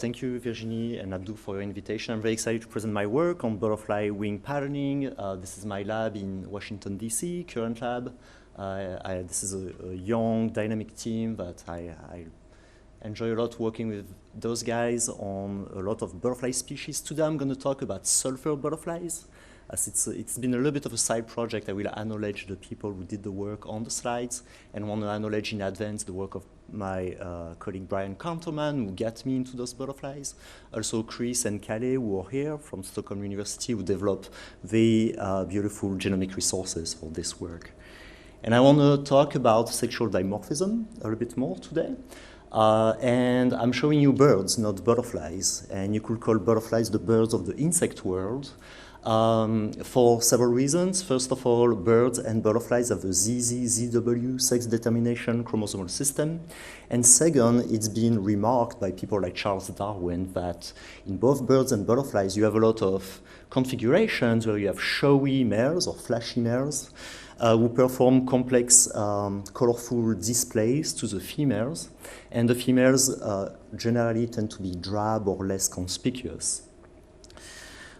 thank you, Virginie and Abdou, for your invitation. I'm very excited to present my work on butterfly wing patterning. This is my lab in Washington, D.C., current lab. This is a young, dynamic team that I enjoy a lot working with those guys on a lot of butterfly species. Today I'm going to talk about sulfur butterflies. As it's been a little bit of a side project, I will acknowledge the people who did the work on the slides and want to acknowledge in advance the work of my colleague Brian Counterman, who got me into those butterflies. Also Chris and Khila, who are here from Stockholm University, who developed very beautiful genomic resources for this work. And I want to talk about sexual dimorphism a little bit more today. And I'm showing you birds, not butterflies. And you could call butterflies the birds of the insect world. For several reasons. First of all, birds and butterflies have a ZZ-ZW sex determination chromosomal system. And second, it's been remarked by people like Charles Darwin that in both birds and butterflies, you have a lot of configurations where you have showy males or flashy males who perform complex, colorful displays to the females. And the females generally tend to be drab or less conspicuous.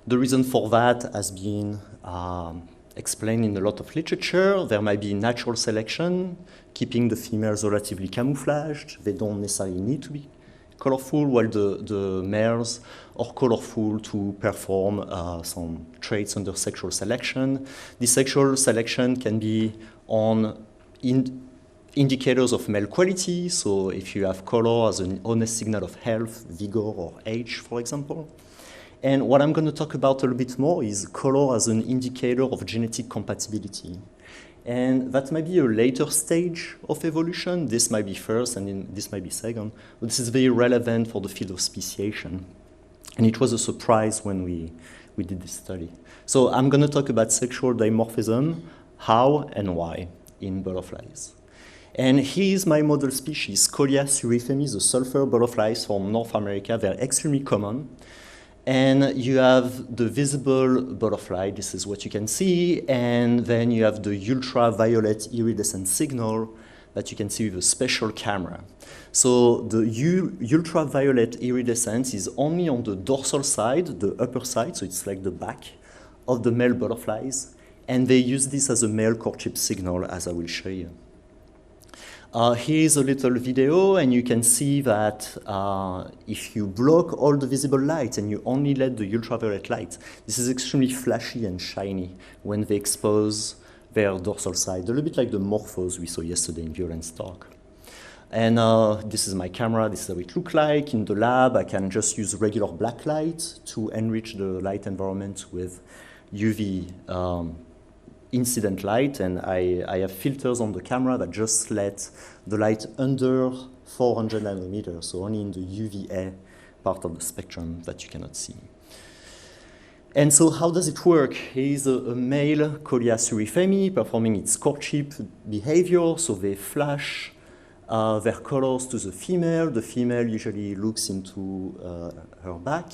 The reason for that has been explained in a lot of literature. There might be natural selection, keeping the females relatively camouflaged. They don't necessarily need to be colorful, while the males are colorful to perform some traits under sexual selection. This sexual selection can be on indicators of male quality, so if you have color as an honest signal of health, vigor, or age, for example. And what I'm going to talk about a little bit more is color as an indicator of genetic compatibility. And that might be a later stage of evolution. This might be first, and then this might be second. But this is very relevant for the field of speciation. And it was a surprise when we did this study. So I'm going to talk about sexual dimorphism, how and why in butterflies. And here's my model species, Colia surifemi, the sulfur butterflies from North America. They're extremely common. And you have the visible butterfly, this is what you can see, and then you have the ultraviolet iridescent signal that you can see with a special camera. So the ultraviolet iridescence is only on the dorsal side, the upper side, so it's like the back of the male butterflies, and they use this as a male courtship signal, as I will show you. Here's a little video, and you can see that if you block all the visible light and you only let the ultraviolet light, this is extremely flashy and shiny when they expose their dorsal side, a little bit like the morphos we saw yesterday in Violet's talk. And this is my camera, this is how it looks like. In the lab, I can just use regular black light to enrich the light environment with UV incident light, and I have filters on the camera that just let the light under 400 nanometers, so only in the UVA part of the spectrum that you cannot see. And so how does it work? Here's a male Colia surifemi performing its courtship behavior, so they flash their colors to the female. The female usually looks into her back,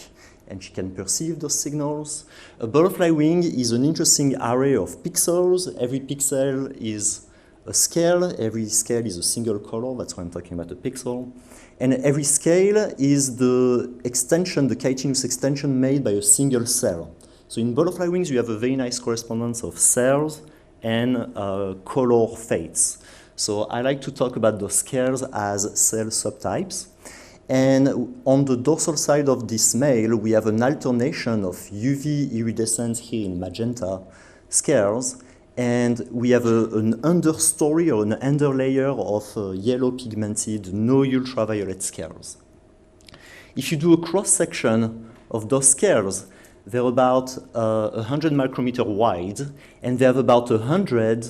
and she can perceive those signals. A butterfly wing is an interesting array of pixels. Every pixel is a scale. Every scale is a single color. That's why I'm talking about a pixel. And every scale is the extension, the chitinous extension made by a single cell. So in butterfly wings, you have a very nice correspondence of cells and color fates. So I like to talk about those scales as cell subtypes. And on the dorsal side of this male, we have an alternation of UV iridescence here in magenta scales, and we have an understory or an underlayer of yellow pigmented, no ultraviolet scales. If you do a cross-section of those scales, they're about 100 micrometer wide, and they have about 100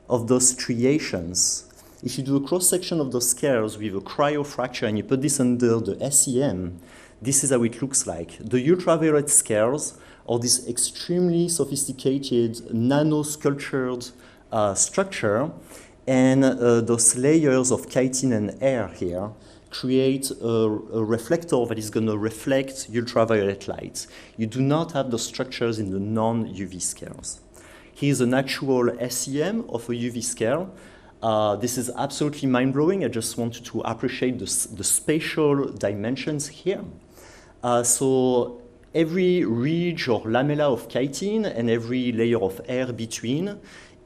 of those striations. If you do a cross-section of those scales with a cryofracture and you put this under the SEM, this is how it looks like. The ultraviolet scales are this extremely sophisticated nano-sculptured structure, and those layers of chitin and air here create a reflector that is going to reflect ultraviolet light. You do not have those structures in the non-UV scales. Here's an actual SEM of a UV scale. This is absolutely mind-blowing. I just want you to appreciate the spatial dimensions here. So every ridge or lamella of chitin and every layer of air between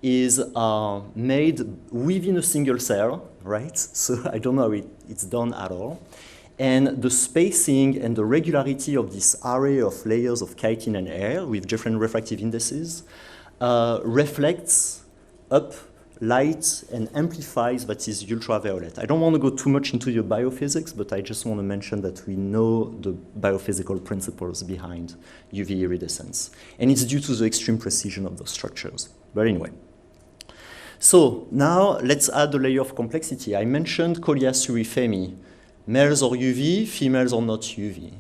is made within a single cell, right? So I don't know how it's done at all. And the spacing and the regularity of this array of layers of chitin and air with different refractive indices reflects up light and amplifies that is ultraviolet. I don't want to go too much into the biophysics, but I just want to mention that we know the biophysical principles behind UV iridescence. And it's due to the extreme precision of those structures. But anyway. So now let's add a layer of complexity. I mentioned Coleus urifemi. Males are UV, females are not UV.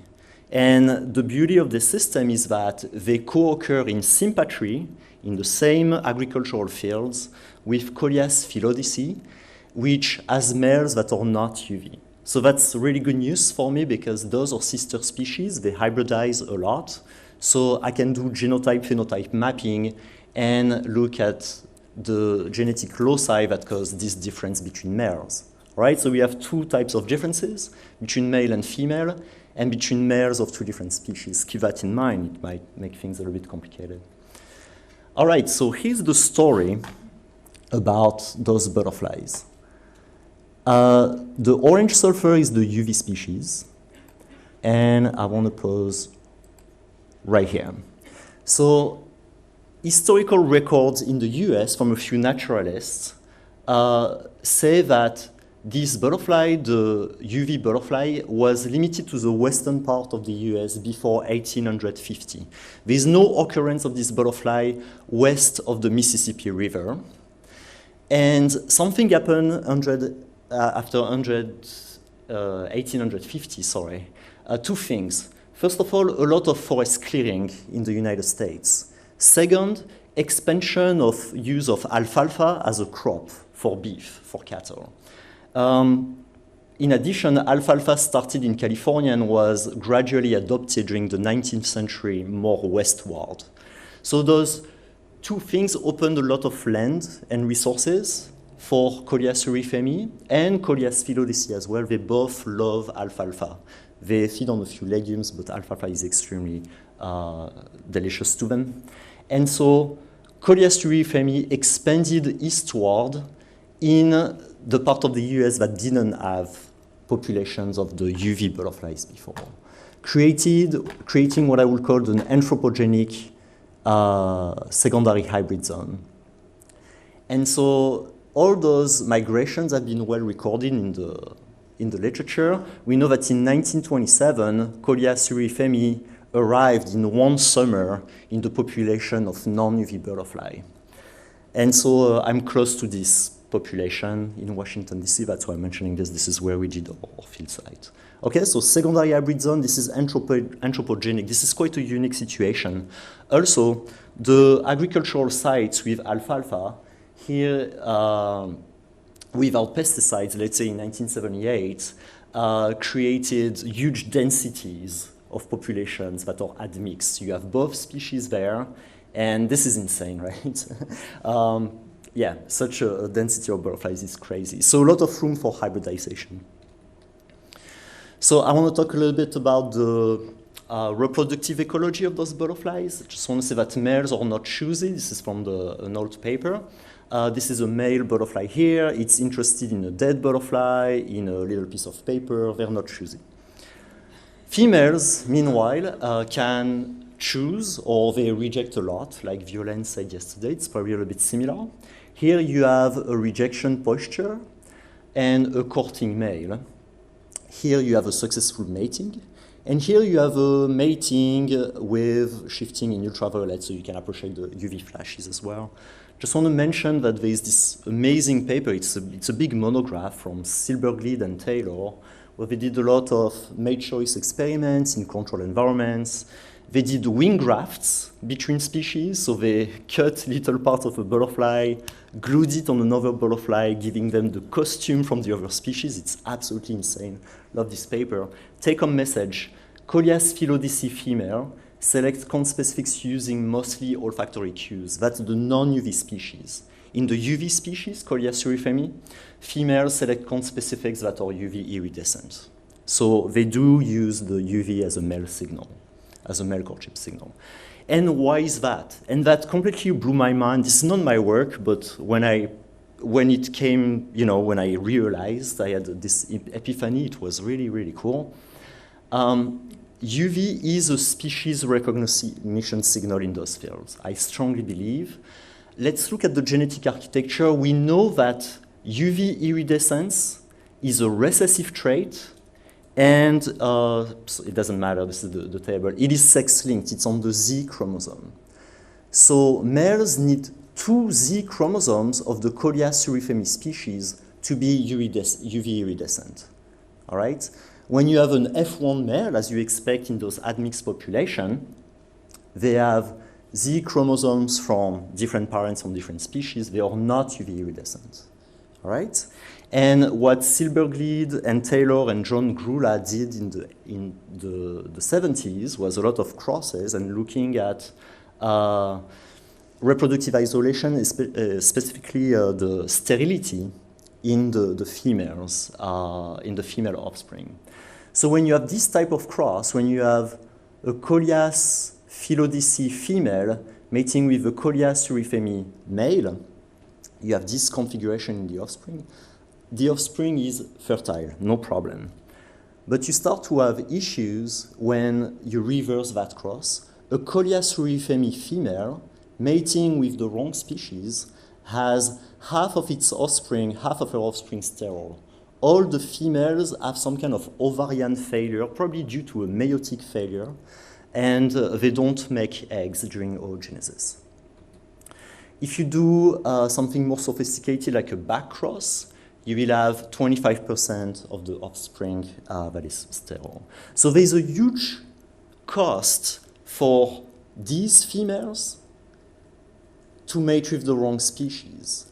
And the beauty of this system is that they co-occur in sympatry in the same agricultural fields with Coleus phyllodyce, which has males that are not UV. So that's really good news for me because those are sister species, they hybridize a lot. So I can do genotype-phenotype mapping and look at the genetic loci that cause this difference between males. Right? So we have two types of differences between male and female and between males of two different species. Keep that in mind, it might make things a little bit complicated. All right, so here's the story about those butterflies. The orange sulfur is the UV species, and I want to pause right here. So historical records in the US from a few naturalists say that this butterfly, the UV butterfly, was limited to the western part of the US before 1850. There is no occurrence of this butterfly west of the Mississippi River. And something happened after 1850, sorry. Two things. First of all, a lot of forest clearing in the United States. Second, expansion of use of alfalfa as a crop for beef, for cattle. In addition, alfalfa started in California and was gradually adopted during the 19th century more westward. So those two things opened a lot of land and resources for Coleus urifemi and Coleus phyllodyce as well. They both love alfalfa. They feed on a few legumes, but alfalfa is extremely delicious to them. And so Coleus urifemi expanded eastward in the part of the US that didn't have populations of the UV butterflies before, creating what I would call an anthropogenic secondary hybrid zone. And so all those migrations have been well recorded in the literature. We know that in 1927, Coleus urifemi arrived in one summer in the population of non-UV butterfly. And so I'm close to this population in Washington, D.C. That's why I'm mentioning this. This is where we did our field site. Okay, so secondary hybrid zone, this is anthropogenic. This is quite a unique situation. Also, the agricultural sites with alfalfa, here without pesticides, let's say in 1978, created huge densities of populations that are admixed. You have both species there, and this is insane, right? Yeah, such a density of butterflies is crazy. So a lot of room for hybridization. So I want to talk a little bit about the reproductive ecology of those butterflies. I just want to say that males are not choosy. This is from an old paper. This is a male butterfly here. It's interested in a dead butterfly, in a little piece of paper. They're not choosy. Females, meanwhile, can choose or they reject a lot, like Violaine said yesterday. It's probably a little bit similar. Here you have a rejection posture and a courting male. Here you have a successful mating. And here you have a mating with shifting in ultraviolet, so you can appreciate the UV flashes as well. Just want to mention that there is this amazing paper. It's a big monograph from Silberglid and Taylor, where they did a lot of mate choice experiments in controlled environments. They did wing grafts between species, so they cut little parts of a butterfly, glued it on another butterfly, giving them the costume from the other species. It's absolutely insane. Love this paper. Take-home message. Coleus phyllodyce female select conspecifics using mostly olfactory cues. That's the non-UV species. In the UV species, Coleus urifemi, females select conspecifics that are UV iridescent. So they do use the UV as a male signal, as a male courtship signal. And why is that? And that completely blew my mind. This is not my work, but when it came, when I realized, I had this epiphany, it was really, really cool. UV is a species recognition signal in those fields, I strongly believe. Let's look at the genetic architecture. We know that UV iridescence is a recessive trait, and so it doesn't matter, this is the table. It is sex-linked, it's on the Z chromosome. So males need 2 Z chromosomes of the Colia surifemi species to be UV iridescent, all right? When you have an F1 male, as you expect in those admixed population, they have Z chromosomes from different parents from different species. They are not UV iridescent, all right? And what Silberglied and Taylor and John Grula did in the 70s was a lot of crosses and looking at reproductive isolation, specifically the sterility in the females, in the female offspring. So when you have this type of cross, when you have a Colias phyllodyce female mating with a Colias surifemi male, you have this configuration in the offspring. The offspring is fertile, no problem. But you start to have issues when you reverse that cross. A Colias surifemi female mating with the wrong species has half of its offspring, half of her offspring sterile. All the females have some kind of ovarian failure, probably due to a meiotic failure, and they don't make eggs during oogenesis. If you do something more sophisticated like a back cross, you will have 25% of the offspring that is sterile. So there's a huge cost for these females to mate with the wrong species.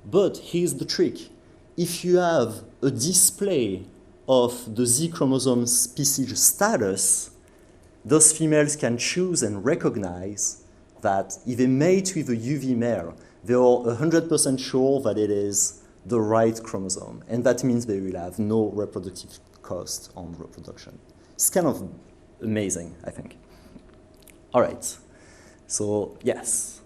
But here's the trick. If you have a display of the Z chromosome species status, those females can choose and recognize that if they mate with a UV male, they are 100% sure that it is the right chromosome. And that means they will have no reproductive cost on reproduction. It's kind of amazing, I think. All right. So, yes.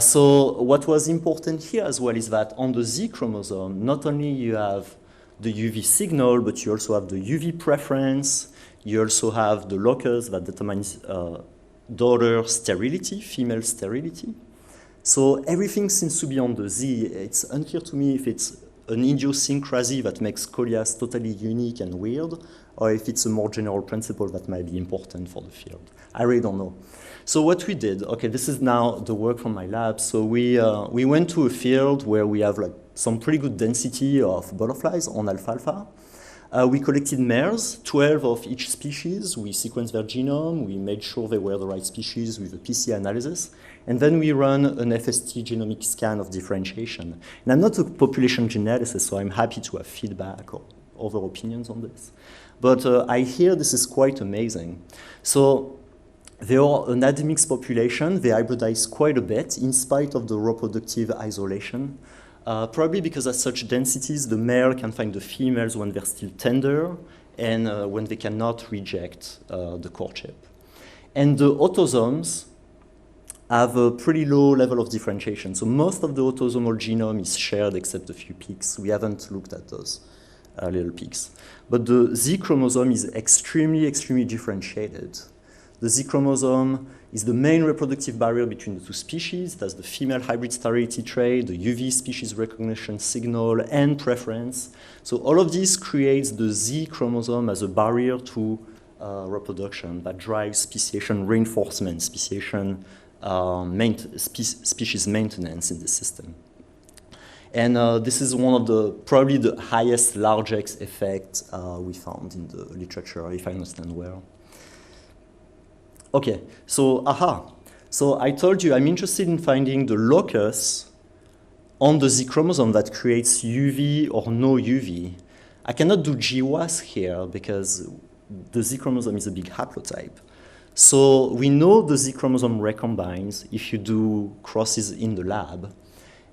So what was important here as well is that on the Z chromosome, not only you have the UV signal, but you also have the UV preference. You also have the locus that determines daughter sterility, female sterility. So everything seems to be on the Z. It's unclear to me if it's an idiosyncrasy that makes Colias totally unique and weird, or if it's a more general principle that might be important for the field. I really don't know. So what we did, okay, this is now the work from my lab. So we went to a field where we have like some pretty good density of butterflies on alfalfa. We collected mares, 12 of each species. We sequenced their genome. We made sure they were the right species with a PCR analysis. And then we run an FST genomic scan of differentiation. And I'm not a population geneticist, so I'm happy to have feedback or other opinions on this. But I hear this is quite amazing. So they are an admixed population. They hybridize quite a bit in spite of the reproductive isolation. Probably because at such densities, the male can find the females when they're still tender and when they cannot reject the courtship. And the autosomes have a pretty low level of differentiation. So most of the autosomal genome is shared except a few peaks. We haven't looked at those little peaks. But the Z chromosome is extremely, extremely differentiated. The Z chromosome is the main reproductive barrier between the two species. That's the female hybrid sterility trait, the UV species recognition signal, and preference. So all of this creates the Z chromosome as a barrier to reproduction that drives speciation reinforcement, speciation species maintenance in the system. And this is one of the, probably the highest large X effect we found in the literature, if I understand well. Okay, so, So I told you I'm interested in finding the locus on the Z chromosome that creates UV or no UV. I cannot do GWAS here because the Z chromosome is a big haplotype. So we know the Z chromosome recombines if you do crosses in the lab.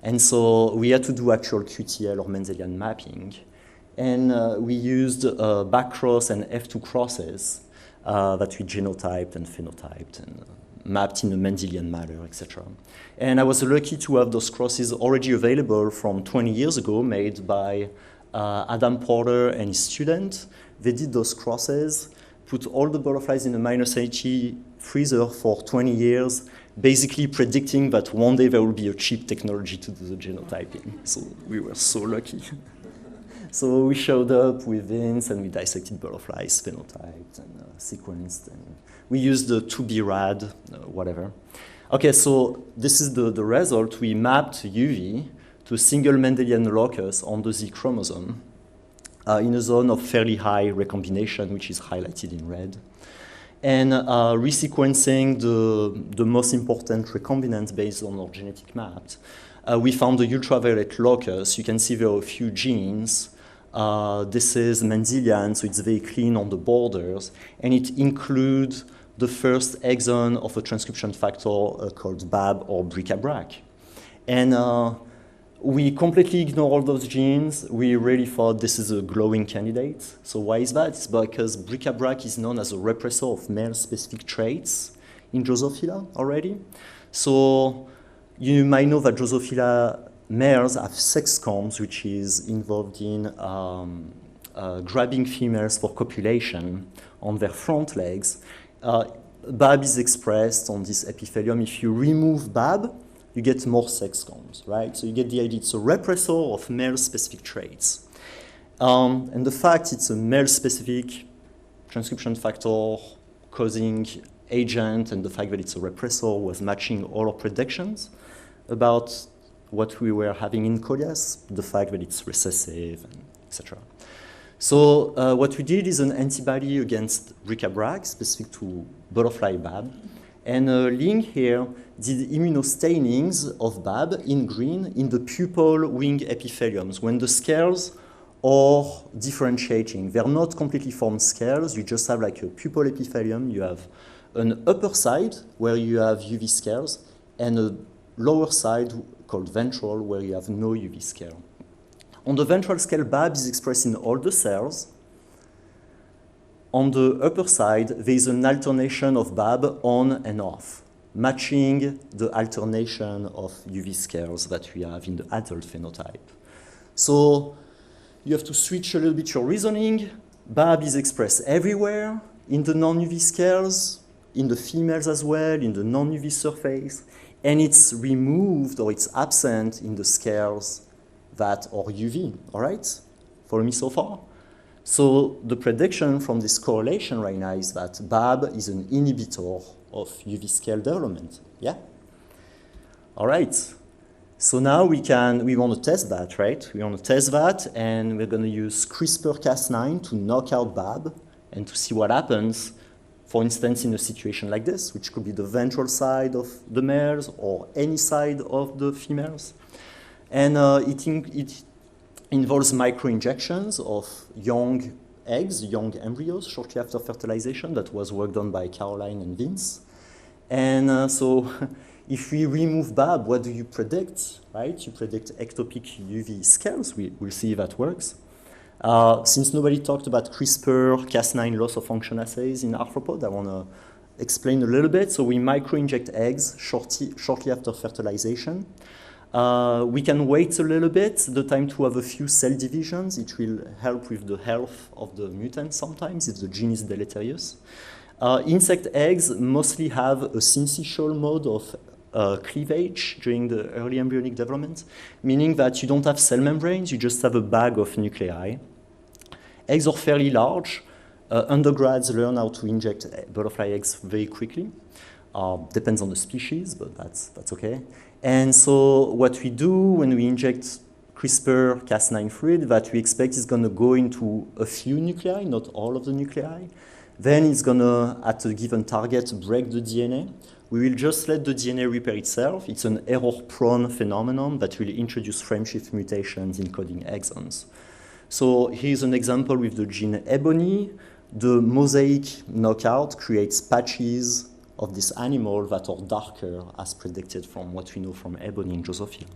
And so we had to do actual QTL or Mendelian mapping. And we used backcross and F2 crosses that we genotyped and phenotyped and mapped in a Mendelian manner, etc. And I was lucky to have those crosses already available from 20 years ago, made by Adam Porter and his student. They did those crosses, put all the butterflies in a -80 freezer for 20 years, basically predicting that one day there will be a cheap technology to do the genotyping. So we were so lucky. So we showed up with Vince and we dissected butterflies, phenotyped and sequenced. And we used the 2B rad, whatever. Okay, so this is the result. We mapped UV to a single Mendelian locus on the Z chromosome in a zone of fairly high recombination, which is highlighted in red. And resequencing the most important recombinants based on our genetic maps, we found the ultraviolet locus. You can see there are a few genes. This is Mendelian, so it's very clean on the borders, and it includes the first exon of a transcription factor called BAB or bric-a-brac. And we completely ignore all those genes. We really thought this is a glowing candidate. So why is that? It's because bric-a-brac is known as a repressor of male-specific traits in Drosophila already. So you might know that Drosophila males have sex combs, which is involved in grabbing females for copulation on their front legs. BAB is expressed on this epithelium. If you remove BAB, you get more sex combs, right? So you get the idea. It's a repressor of male-specific traits. And the fact it's a male-specific transcription factor causing agent and the fact that it's a repressor was matching all our predictions about what we were having in Colias, the fact that it's recessive, etc. So what we did is an antibody against bric-a-brac, specific to butterfly BAB. And Ling here did immunostainings of BAB in green in the pupal wing epitheliums when the scales are differentiating. They're not completely formed scales. You just have like a pupal epithelium. You have an upper side where you have UV scales and a lower side called ventral where you have no UV scale. On the ventral scale, BAB is expressed in all the cells. On the upper side, there is an alternation of BAB on and off, matching the alternation of UV scales that we have in the adult phenotype. So you have to switch a little bit your reasoning. BAB is expressed everywhere in the non-UV scales, in the females as well, in the non-UV surface, and it's removed or it's absent in the scales that are UV, all right? Follow me so far? So the prediction from this correlation right now is that BAB is an inhibitor of UV scale development, yeah? All right, so now we want to test that, right? We want to test that, and we're going to use CRISPR-Cas9 to knock out BAB and to see what happens, for instance, in a situation like this, which could be the ventral side of the males or any side of the females. And it involves microinjections of young eggs, young embryos, shortly after fertilization. That was work done by Caroline and Vince. And so if we remove BAB, what do you predict, right? You predict ectopic UV scales. We'll see if that works. Since nobody talked about CRISPR-Cas9 loss of function assays in arthropod, I want to explain a little bit. So we microinject eggs shortly after fertilization. We can wait a little bit, the time to have a few cell divisions. It will help with the health of the mutant sometimes if the gene is deleterious. Insect eggs mostly have a syncytial mode of cleavage during the early embryonic development, meaning that you don't have cell membranes, you just have a bag of nuclei. Eggs are fairly large. Undergrads learn how to inject butterfly eggs very quickly. Depends on the species, but that's okay. And so what we do when we inject CRISPR-Cas9 fluid, that we expect is going to go into a few nuclei, not all of the nuclei. Then it's going to, at a given target, break the DNA. We will just let the DNA repair itself. It's an error-prone phenomenon that will introduce frameshift mutations in coding exons. So here's an example with the gene ebony. The mosaic knockout creates patches of this animal that are darker as predicted from what we know from ebony and Drosophila.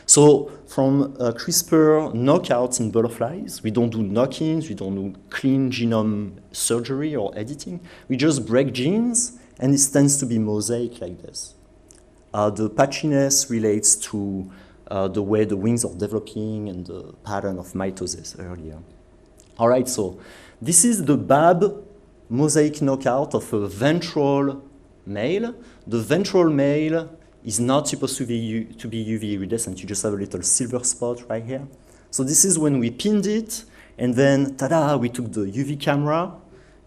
So from CRISPR knockouts in butterflies, we don't do knock-ins, we don't do clean genome surgery or editing. We just break genes, and it tends to be mosaic like this. The patchiness relates to the way the wings are developing and the pattern of mitosis earlier. All right, so this is the BAB mosaic knockout of a ventral male. The ventral male is not supposed to be UV iridescent. You just have a little silver spot right here. So this is when we pinned it, and then, ta-da, we took the UV camera,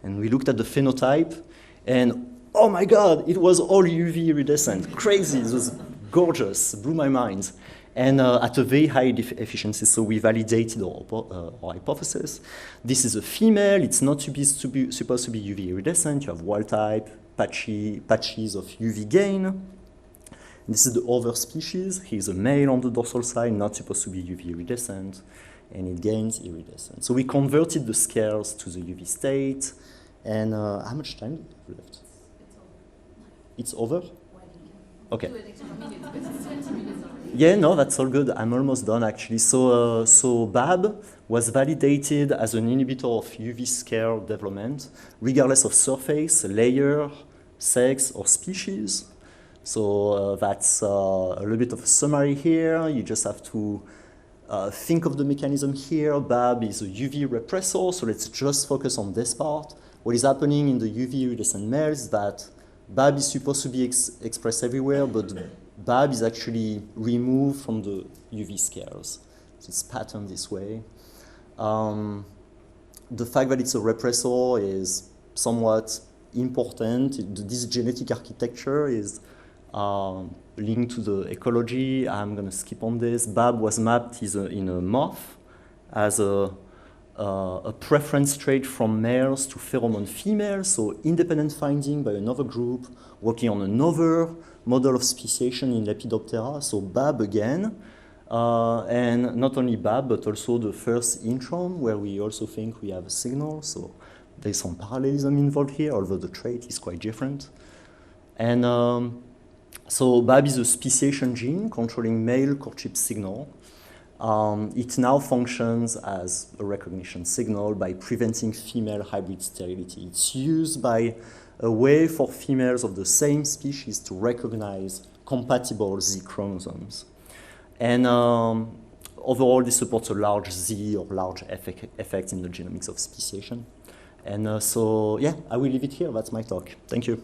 and we looked at the phenotype, and oh my God, it was all UV iridescent. Crazy, it was gorgeous, blew my mind. And at a very high efficiency, so we validated our hypothesis. This is a female, it's not supposed to be UV iridescent. You have wild type, patches of UV gain. This is the other species. He's a male on the dorsal side, not supposed to be UV iridescent, and it gains iridescent. So we converted the scales to the UV state, and how much time do we have left? It's over? Okay. Yeah, no, that's all good. I'm almost done, actually. So BAB was validated as an inhibitor of UV scale development, regardless of surface, layer, sex, or species. So that's a little bit of a summary here. You just have to think of the mechanism here. BAB is a UV repressor, so let's just focus on this part. What is happening in the UV iridescent males is that BAB is supposed to be expressed everywhere, but BAB is actually removed from the UV scales. So it's patterned this way. The fact that it's a repressor is somewhat important. This genetic architecture is linked to the ecology. I'm going to skip on this. BAB was mapped in a moth as a preference trait from males to pheromone females, so independent finding by another group working on another model of speciation in Lepidoptera, so BAB again, and not only BAB, but also the first intron, where we also think we have a signal, so there's some parallelism involved here, although the trait is quite different. And so BAB is a speciation gene controlling male courtship signal. It now functions as a recognition signal by preventing female hybrid sterility. It's used by a way for females of the same species to recognize compatible Z chromosomes. And overall, this supports a large Z or large effect in the genomics of speciation. And so, yeah, I will leave it here. That's my talk. Thank you.